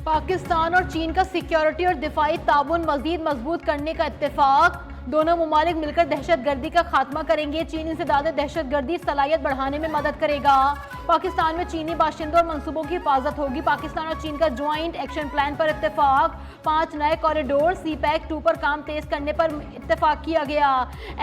पाकिस्तान और चीन का सिक्योरिटी और दिफाई ताउन मजीद मजबूत करने का इत्तेफाक। दोनों ममालिक मिलकर दहशतगर्दी का खात्मा करेंगे। चीन इंसदाद दहशतगर्दी सलाहियत बढ़ाने में मदद करेगा। पाकिस्तान में चीनी बाशिंदों और मनसूबों की हिफाजत होगी। पाकिस्तान और चीन का ज्वाइंट एक्शन प्लान पर इत्तेफाक। 5 नए कॉरिडोर CPEC-2 पर काम तेज करने पर इत्तेफाक किया गया।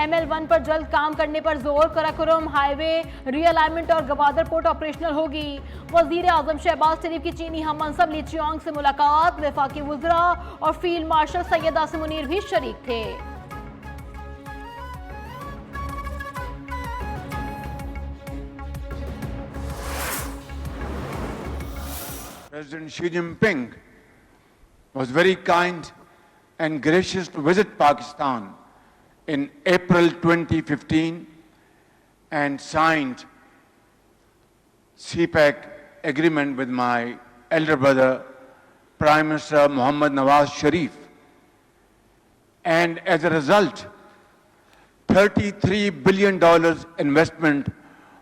ML1 पर जल्द काम करने पर जोर। कराकोरम हाईवे रीअलाइनमेंट और गवादर पोर्ट ऑपरेशनल होगी। वजीर आजम शहबाज शरीफ की चीनी हम मनसब ली चियांग से मुलाकात। वफाकी वज़रा और फील्ड मार्शल सैयद आसिम मुनीर भी शरीक थे। President Xi Jinping was very kind and gracious to visit Pakistan in April 2015 and signed CPEC agreement with my elder brother, Prime Minister Mohammad Nawaz Sharif. And as a result, $33 billion investment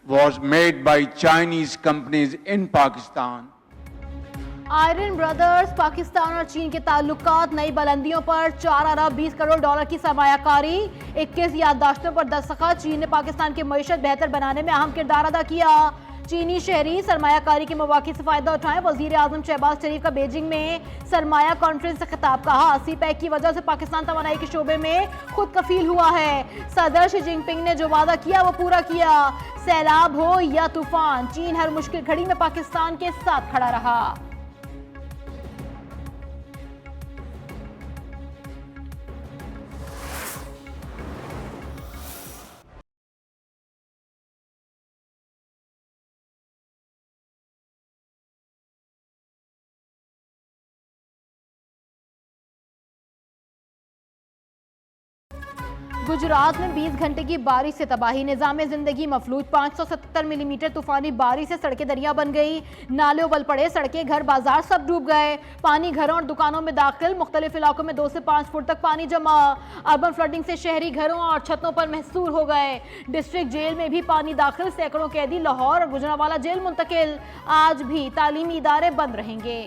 was made by Chinese companies in Pakistan. Iron brothers Pakistan और चीन के ताल्लुकात नई बुलंदियों पर 4 अरब 20 crore dollar की सरमायाकारी। 21 याददाश्तों पर दस्तखत। चीन ने पाकिस्तान की मईशत बेहतर बनाने में अहम किरदार अदा किया। चीनी शहरी सरमायाकारी के मौके से फायदा उठाएं। वजीर आजम शहबाज शरीफ का बीजिंग में सरमाया कॉन्फ्रेंस से खिताब। कहा CPEC की वजह से पाकिस्तान तवानाई के शोबे में खुद कफील हुआ है। सदर शी जिनपिंग ने जो वादा किया वो पूरा किया। सैलाब हो या तूफान, चीन हर मुश्किल घड़ी में पाकिस्तान के साथ खड़ा रहा। गुजरात में 20 घंटे की बारिश से तबाही। निजाम जिंदगी मफलूज। 577 मिलीमीटर तूफानी बारिश से सड़कें दरिया बन गई। नाले उबल पड़े। सड़कें, घर, बाजार सब डूब गए। पानी घरों और दुकानों में दाखिल। मुख्तलिफ इलाकों में 2 से 5 फुट तक पानी जमा। अर्बन फ्लडिंग से शहरी घरों और छतों पर महसूर हो गए। डिस्ट्रिक्ट जेल में भी पानी दाखिल। सैकड़ों कैदी लाहौर और गुजरांवाला जेल मुंतकिल। आज भी तालीमी इदारे बंद रहेंगे।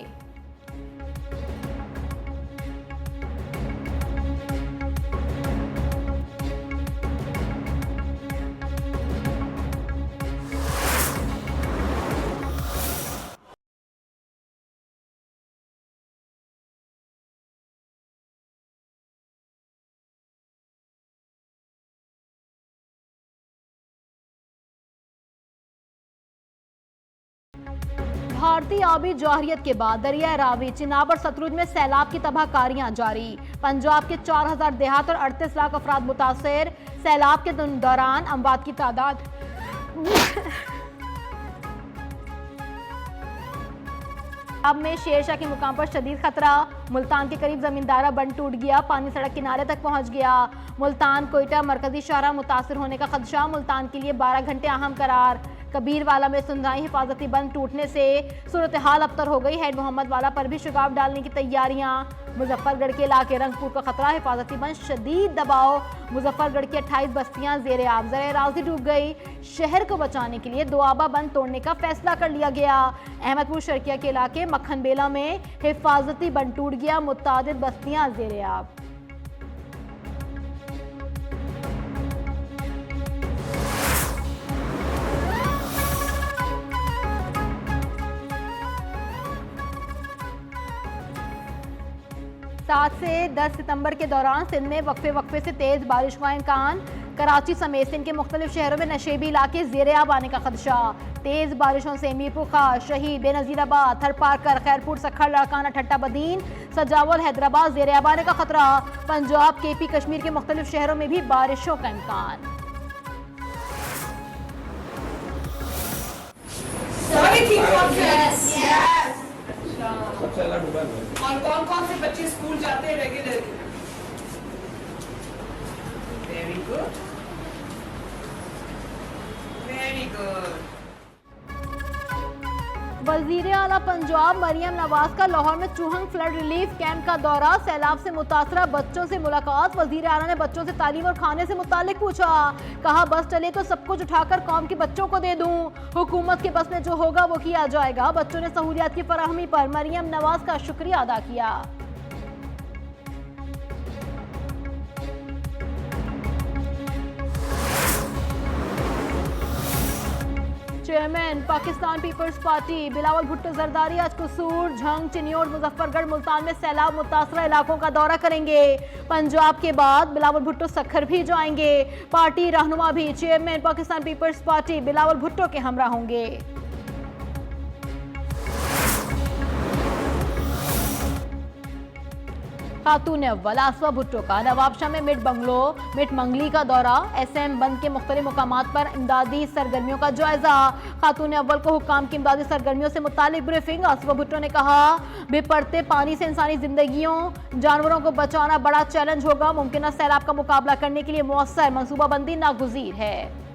भारतीय आबी जौहरियत के बाद दरिया रावी, चिनाब और सतलुज में सैलाब की तबाहकारियां जारी। पंजाब के 4000 देहात और 38 लाख अफराद मुतासर। सैलाब के दौरान अमवात की तादाद अब में शेरशाह के मुकाम पर शदीद खतरा। मुल्तान के करीब जमींदारा बंद टूट गया। पानी सड़क किनारे तक पहुंच गया। मुल्तान कोयटा मरकजी शाहरा मुतासर होने का खदशा। मुल्तान के लिए 12 घंटे अहम करार। कबीरवाला में सुनवाई हिफाजती बंद टूटने से सूरत हाल अबतर हो गई। हेड मोहम्मद वाला पर भी शुगाब डालने की तैयारियां। मुजफ्फरगढ़ के इलाके रंगपुर का खतरा। हिफाजती बंद शदीद दबाव। मुजफ्फरगढ़ की 28 बस्तियां ज़ेरे आब। ज़राए राज़ी डूब गई। शहर को बचाने के लिए दोआबा बंद तोड़ने का फैसला कर लिया गया। अहमदपुर शर्किया के इलाके मक्खन बेला में हिफाजती बंद टूट गया। मुतादिद बस्तियां ज़ेरे आब। सात से 10 सितंबर के दौरान सिंध में वक्फे से तेज बारिश का इम्कान। कराची समेत सिंध के मुख्तलिफ शहरों में नशेबी इलाके ज़ेरे आब आने का खदशा। तेज बारिशों से मीरपुर खास, शहीद, बेनजीराबाद, थरपारकर, खैरपुर, सखर, लाड़काना, ठट्टा बदीन, सजावल, हैदराबाद ज़ेरे आब आने का खतरा। पंजाब, KP, कश्मीर के मुख्तलिफ शहरों में भी बारिशों का इम्कान। और कौन कौन से बच्चे स्कूल जाते हैं regular? Very good, very good. वजीर आला पंजाब मरियम नवाज का लाहौर में चूहंग फ्लड रिलीफ कैंप का दौरा, सैलाब से मुतासरा बच्चों से मुलाकात। वजीर आला ने बच्चों से तालीम और खाने से मुतालिक पूछा, कहा बस चले तो सब कुछ उठाकर कौम के बच्चों को दे दूं, हुकूमत के बस में जो होगा वो किया जाएगा। बच्चों ने सहूलियात की फराहमी पर मरियम नवाज का शुक्रिया अदा किया। Chairman Pakistan peoples party Bilawal Bhutto Zardari आज कसूर, झंग, चिन्योट, मुजफ्फरगढ़, मुल्तान में सैलाब मुतासरा इलाकों का दौरा करेंगे। पंजाब के बाद बिलावल भुट्टो सखर भी जाएंगे। पार्टी रहनुमा भी chairman Pakistan peoples party Bilawal Bhutto के हमरा होंगे। खातून अव्वल आसवा भुट्टो का नवाबशाह में मिट मंगली का दौरा, एसएम बंद के मुख्तलिफ मुकामात पर इमदादी सरगर्मियों का जायजा। खातून अव्वल को हुक्काम की इमदादी सरगर्मियों से मुतालिक ब्रीफिंग। आसवा भुट्टो ने कहा, बेपरते पानी से इंसानी जिंदगियों जानवरों को बचाना बड़ा चैलेंज होगा। मुमकिन सैलाब का मुकाबला करने के लिए मुअस्सर मनसूबाबंदी नागुज़ीर है।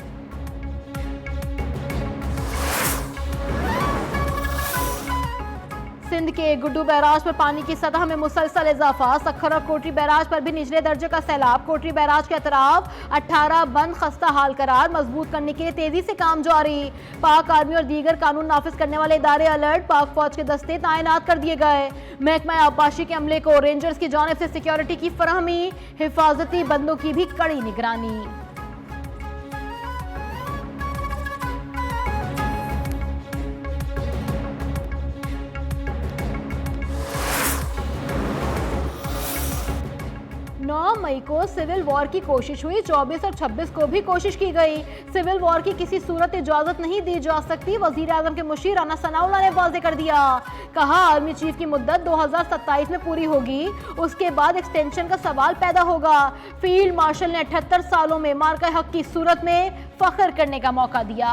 सिंध के गुड्डू बैराज पर पानी की सतह में मुसलसल इजाफा, सखर और कोटरी बैराज पर भी निचले दर्जे का सैलाब। कोटरी बैराज के अतराफ 18 बंद खस्ता हाल करार, मजबूत करने के लिए तेजी से काम जारी। पाक आर्मी और दीगर कानून नाफिज करने वाले इदारे अलर्ट, पाक फौज के दस्ते तैनात कर दिए गए। महकमा आबपाशी के अमले को रेंजर्स की जानिब से सिक्योरिटी की फराहमी, हिफाजती बंदों की भी कड़ी निगरानी। मई को सिविल वॉर की कोशिश हुई, 24 और 26 को भी कोशिश की गई। सिविल वॉर की किसी सूरत इजाजत नहीं दी जा सकती, वजीर आजम के मुशीर राना सनाउल्लाह ने वाज़ेह कर दिया। कहा, आर्मी चीफ की मुद्दत 2027 में पूरी होगी, उसके बाद एक्सटेंशन का सवाल पैदा होगा। फील्ड मार्शल ने 78 सालों में मार्का हक की सूरत में फख्र करने का मौका दिया।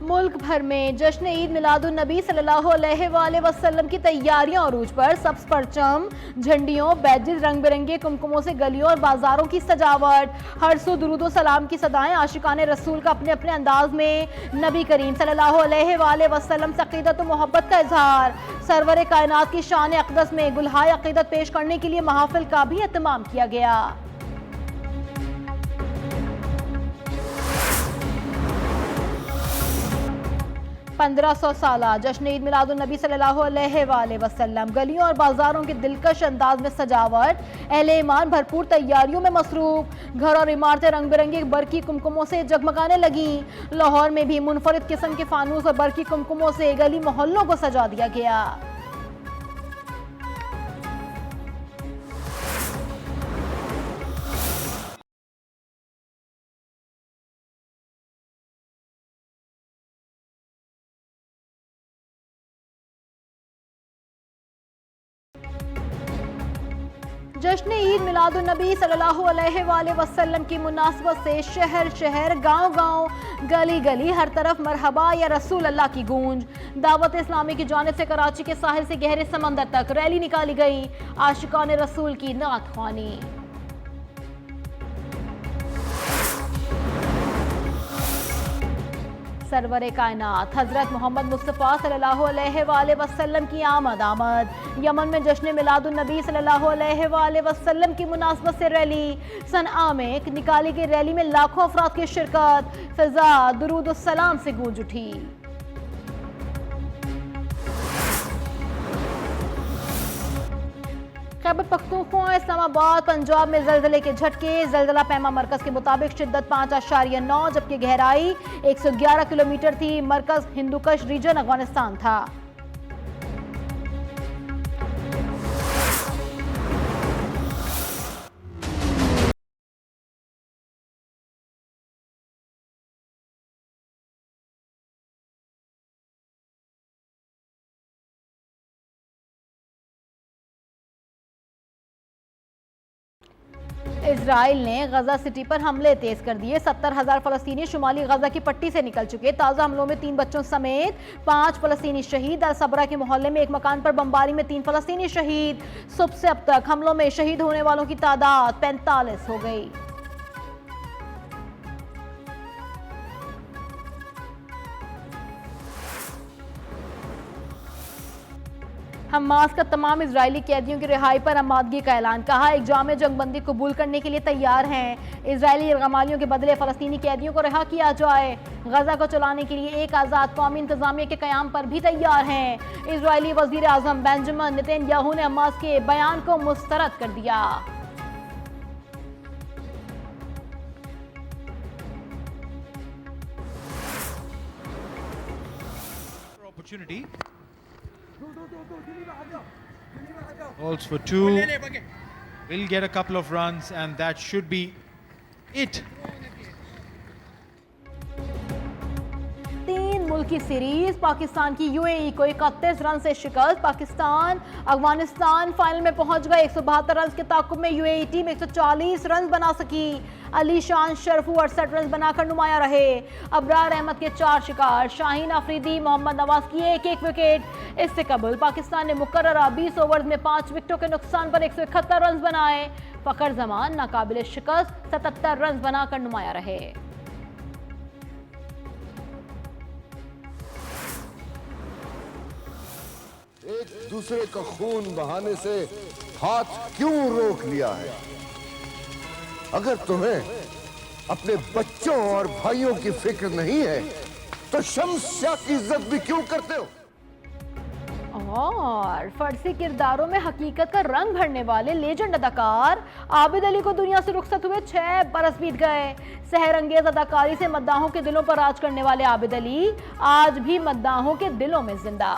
मुल्क भर में जश्न ईद मिलादुन नबी सल्लल्लाहु अलैहि वसल्लम की तैयारियां अरूज पर। सब्ज परचम, झंडियों, बैजेस, रंग बिरंगे कुमकुमों से गलियों और बाजारों की सजावट। हर सू दुरूद व सलाम की सदाएं। आशिकाने रसूल का अपने अपने अंदाज में नबी करीम सल्लल्लाहु अलैहि वसल्लम से अकीदत व मोहब्बत का इजहार। सरवर कायनात की शान अक़दस में गुलहाय अकीदत पेश करने के लिए महाफिल का भी एहतमाम किया गया। 1500 साला जश्न ईद मिलादुन नबी सल्लल्लाहु अलैहि वसल्लम। गलियों और बाजारों के दिलकश अंदाज में सजावट, अहले ईमान भरपूर तैयारियों में मसरूफ। घर और इमारतें रंग बिरंगे बरकी कुमकुमों से जगमगाने लगी। लाहौर में भी मुनफरिद किस्म के फानूस और बरकी कुमकुमों से गली मोहल्लों को सजा दिया गया। जश्न ईद मिलादुन नबी सल्लल्लाहु अलैहि वसल्लम की मुनासबत से शहर शहर, गांव गांव, गली गली, हर तरफ मरहबा या रसूल अल्लाह की गूंज। दावत इस्लामी की जानिब से कराची के साहिल से गहरे समंदर तक रैली निकाली गई। आशिकाने रसूल की नात ख्वानी। सरवर कायनात हजरत मोहम्मद मुस्तफ़ा सल्लल्लाहु अलैहि वसल्लम की आमद। यमन में जश्न मिलादुन नबी सल्लल्लाहु अलैहि वसल्लम की मुनासबत से रैली। सनआ में निकाली गई रैली में लाखों अफराद की शिरकत। फिजा दुरूद और सलाम से गूंज उठी। खैबर पख्तूनख्वा, इस्लामाबाद, पंजाब में जलजले के झटके। जलजला पैमा मरकज के मुताबिक शिद्दत 5.9, जबकि गहराई 111 किलोमीटर थी। मरकज हिंदुकश रीजन अफगानिस्तान था। इजराइल ने गजा सिटी पर हमले तेज कर दिए। 70,000 फलस्तीनी शुमाली गजा की पट्टी से निकल चुके। ताजा हमलों में 3 बच्चों समेत 5 फलस्तीनी शहीद। अल सबरा के मोहल्ले में एक मकान पर बमबारी में 3 फलस्तीनी शहीद। सुबह से अब तक हमलों में शहीद होने वालों की तादाद 45 हो गई। हमास का तमाम इजरायली कैदियों की रिहाई पर आमादगी का ऐलान। कहा एक जामे जंगबंदी कबूल करने के लिए तैयार हैं। इजरायली यरगमालियों के बदले फलस्तीनी कैदियों को रिहा किया जाए। गजा को चलाने के लिए एक आज़ाद कौमी इंतजामिया के क़याम पर भी तैयार हैं। इजरायली वज़ीर आज़म बेंजामिन नेतन्याहू ने हमास के बयान को मुस्तरद कर दिया। Opportunity. Balls for 2. Will get a couple of runs, and that should be it. 3 मुल्की सीरीज पाकिस्तान की यूएई को 31 रन से शिकस्त। पाकिस्तान अफगानिस्तान फाइनल में पहुंच गए। 172 रन के ताकुब में यूएई टीम 140 रन बना सकी। अली शान शरफू 68 रन बनाकर नुमाया रहे। अबरार अहमद के 4 शिकार। शाहीन अफरीदी मोहम्मद नवाज की एक विकेट। इससे कबल पाकिस्तान ने मुकर्ररा 20 ओवर्स में 5 विकेटों के नुकसान पर 171 रन बनाए। फखर जमान नाकाबिल शिकस्त 77 रन बनाकर नुमाया रहे। एक दूसरे का खून बहाने से हाथ क्यों रोक लिया है? अगर तुम्हें अपने बच्चों और भाइयों की फिक्र नहीं है तो शम्स शाह की इज्जत भी क्यों करते हो? और फर्जी किरदारों में हकीकत का रंग भरने वाले लेजेंड अदाकार आबिद अली को दुनिया से रुखसत हुए 6 बरस बीत गए। सहरंगेज अदाकारी से मद्दाहों के दिलों पर राज करने वाले आबिद अली आज भी मद्दाहों के दिलों में जिंदा।